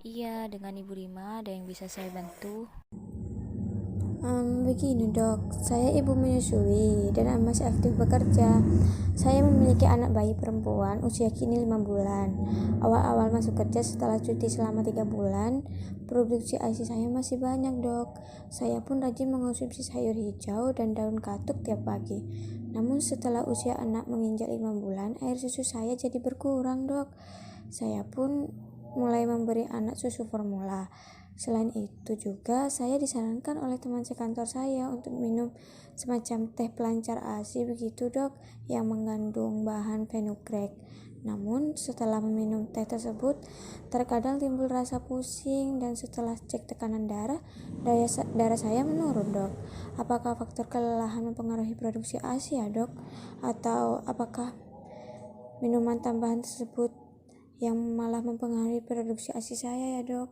Iya, dengan Ibu Rima ada yang bisa saya bantu? Begini dok, saya ibu menyusui dan masih aktif bekerja. Saya memiliki anak bayi perempuan usia kini 5 bulan. Awal-awal masuk kerja setelah cuti selama 3 bulan, produksi ASI saya masih banyak dok. Saya pun rajin mengonsumsi sayur hijau dan daun katuk tiap pagi. Namun setelah usia anak menginjak 5 bulan, air susu saya jadi berkurang dok. Saya pun mulai memberi anak susu formula. Selain itu juga saya disarankan oleh teman sekantor saya untuk minum semacam teh pelancar ASI begitu dok, yang mengandung bahan fenugreek. Namun setelah meminum teh tersebut terkadang timbul rasa pusing dan setelah cek tekanan darah, darah saya menurun dok. Apakah faktor kelelahan mempengaruhi produksi ASI ya dok? Atau apakah minuman tambahan tersebut yang malah mempengaruhi produksi ASI saya ya dok?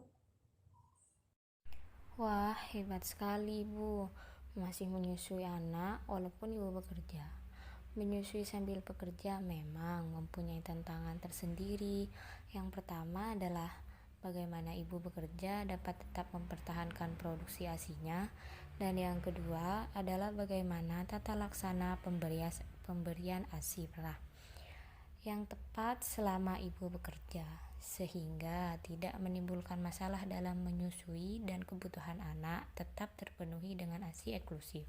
Wah, hebat sekali Ibu. Masih menyusui anak walaupun Ibu bekerja. Menyusui sambil bekerja memang mempunyai tantangan tersendiri. Yang pertama adalah bagaimana Ibu bekerja dapat tetap mempertahankan produksi ASI-nya, dan yang kedua adalah bagaimana tata laksana pemberian ASI perah yang tepat selama ibu bekerja, sehingga tidak menimbulkan masalah dalam menyusui dan kebutuhan anak tetap terpenuhi dengan ASI eksklusif.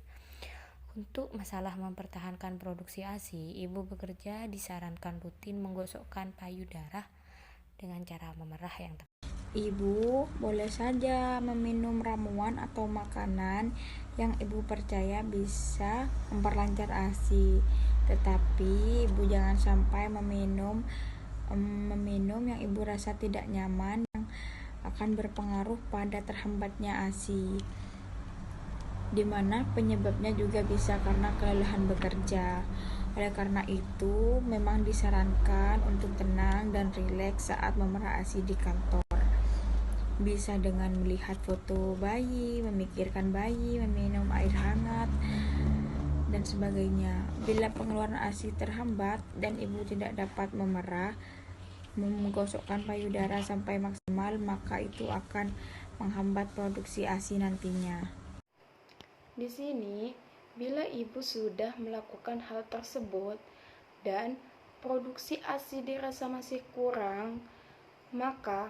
Untuk masalah mempertahankan produksi ASI, ibu bekerja disarankan rutin menggosokkan payudara dengan cara memerah yang tepat. Ibu boleh saja meminum ramuan atau makanan yang ibu percaya bisa memperlancar ASI, tetapi ibu jangan sampai meminum yang ibu rasa tidak nyaman yang akan berpengaruh pada terhambatnya ASI, dimana penyebabnya juga bisa karena kelelahan bekerja. Oleh karena itu, memang disarankan untuk tenang dan rileks saat memerah ASI di kantor. Bisa dengan melihat foto bayi, memikirkan bayi, meminum air hangat, dan sebagainya. Bila pengeluaran ASI terhambat dan ibu tidak dapat memerah, menggosokkan payudara sampai maksimal, maka itu akan menghambat produksi ASI nantinya. Di sini, bila ibu sudah melakukan hal tersebut dan produksi ASI dirasa masih kurang, maka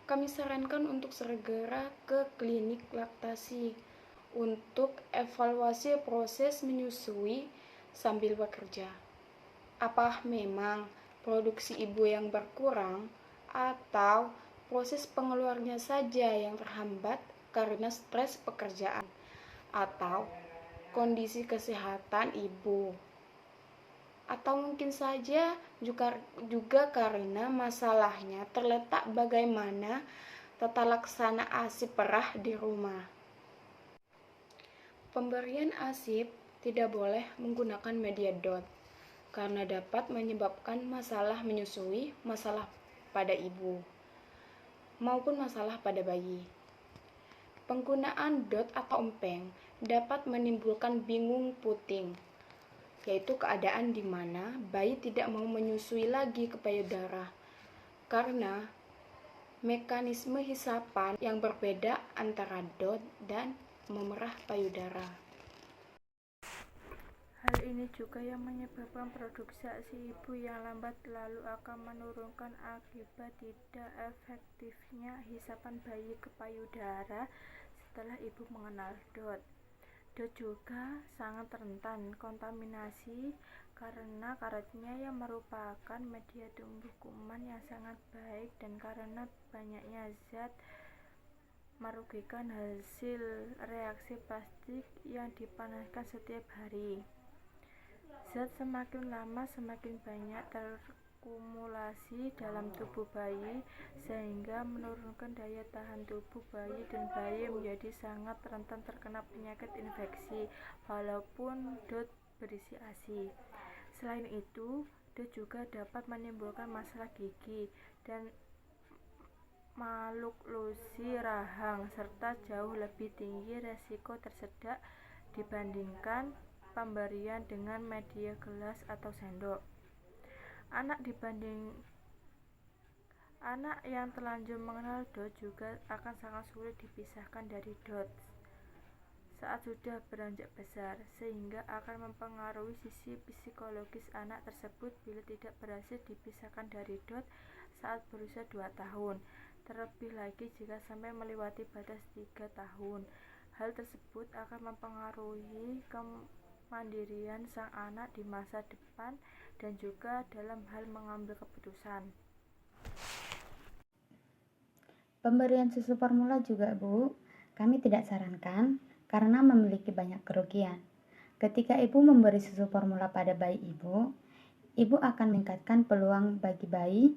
kami sarankan untuk segera ke klinik laktasi untuk evaluasi proses menyusui sambil bekerja. Apa memang produksi ibu yang berkurang atau proses pengeluarnya saja yang terhambat karena stres pekerjaan atau kondisi kesehatan ibu, atau mungkin saja juga karena masalahnya terletak bagaimana tata laksana ASI perah di rumah. Pemberian ASI tidak boleh menggunakan media DOT karena dapat menyebabkan masalah menyusui, masalah pada ibu, maupun masalah pada bayi. Penggunaan DOT atau empeng dapat menimbulkan bingung puting, yaitu keadaan di mana bayi tidak mau menyusui lagi ke payudara karena mekanisme hisapan yang berbeda antara DOT dan memerah payudara. Hal ini juga yang menyebabkan produksi ASI ibu yang lambat lalu akan menurunkan akibat tidak efektifnya hisapan bayi ke payudara setelah ibu mengenal DOT. DOT juga sangat rentan kontaminasi karena karetnya yang merupakan media tumbuh kuman yang sangat baik, dan karena banyaknya zat merugikan hasil reaksi plastik yang dipanaskan setiap hari. Zat semakin lama semakin banyak terkumulasi dalam tubuh bayi sehingga menurunkan daya tahan tubuh bayi, dan bayi menjadi sangat rentan terkena penyakit infeksi walaupun DOT berisi ASI. Selain itu, DOT juga dapat menimbulkan masalah gigi dan maluklusi rahang, serta jauh lebih tinggi resiko tersedak dibandingkan pemberian dengan media gelas atau sendok. Anak yang terlanjur mengenal DOT juga akan sangat sulit dipisahkan dari DOT saat sudah beranjak besar, sehingga akan mempengaruhi sisi psikologis anak tersebut bila tidak berhasil dipisahkan dari DOT saat berusia 2 tahun. Terlebih lagi jika sampai melewati batas 3 tahun. Hal tersebut akan mempengaruhi kemandirian sang anak di masa depan dan juga dalam hal mengambil keputusan. Pemberian susu formula juga, Bu, kami tidak sarankan karena memiliki banyak kerugian. Ketika ibu memberi susu formula pada bayi ibu akan meningkatkan peluang bagi bayi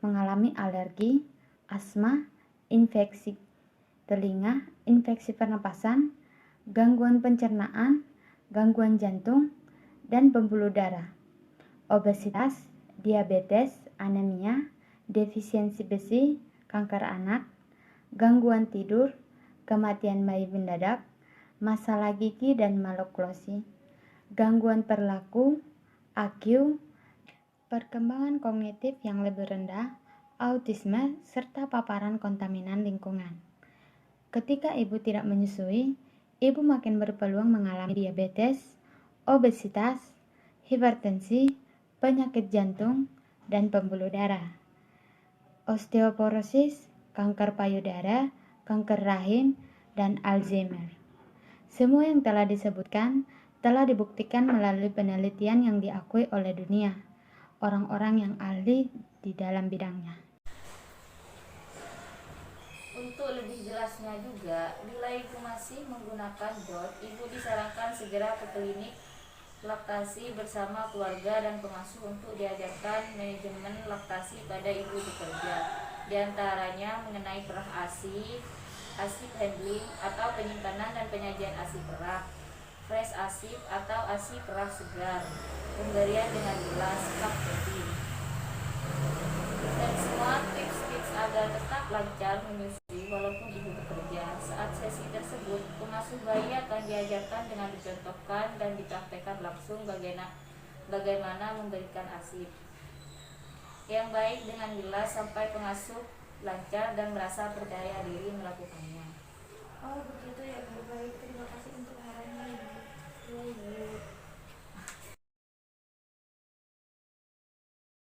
mengalami alergi, asma, infeksi telinga, infeksi pernapasan, gangguan pencernaan, gangguan jantung, dan pembuluh darah, obesitas, diabetes, anemia, defisiensi besi, kanker anak, gangguan tidur, kematian bayi mendadak, masalah gigi dan maloklosi, gangguan perilaku, AQ, perkembangan kognitif yang lebih rendah, autisme, serta paparan kontaminan lingkungan. Ketika ibu tidak menyusui, ibu makin berpeluang mengalami diabetes, obesitas, hipertensi, penyakit jantung, dan pembuluh darah, osteoporosis, kanker payudara, kanker rahim, dan Alzheimer. Semua yang telah disebutkan telah dibuktikan melalui penelitian yang diakui oleh dunia, orang-orang yang ahli di dalam bidangnya. Untuk lebih jelasnya juga, bila ibu masih menggunakan DOT, ibu disarankan segera ke klinik laktasi bersama keluarga dan pengasuh untuk diajarkan manajemen laktasi pada ibu bekerja. Di antaranya mengenai perah ASI, ASI handling atau penyimpanan dan penyajian ASI perah, fresh ASI atau ASI perah segar, pemberian dengan gelas, cup feeding, dan semua tips-tips agar tetap lancar menyusui walaupun ibu bekerja. Saat sesi tersebut, pengasuh bayi akan diajarkan dengan dicontohkan dan dipraktekkan langsung bagaimana memberikan ASI yang baik dengan gelas sampai pengasuh lancar dan merasa percaya diri melakukannya. Oh begitu ya Bu, baik, terima kasih untuk arahannya Ibu.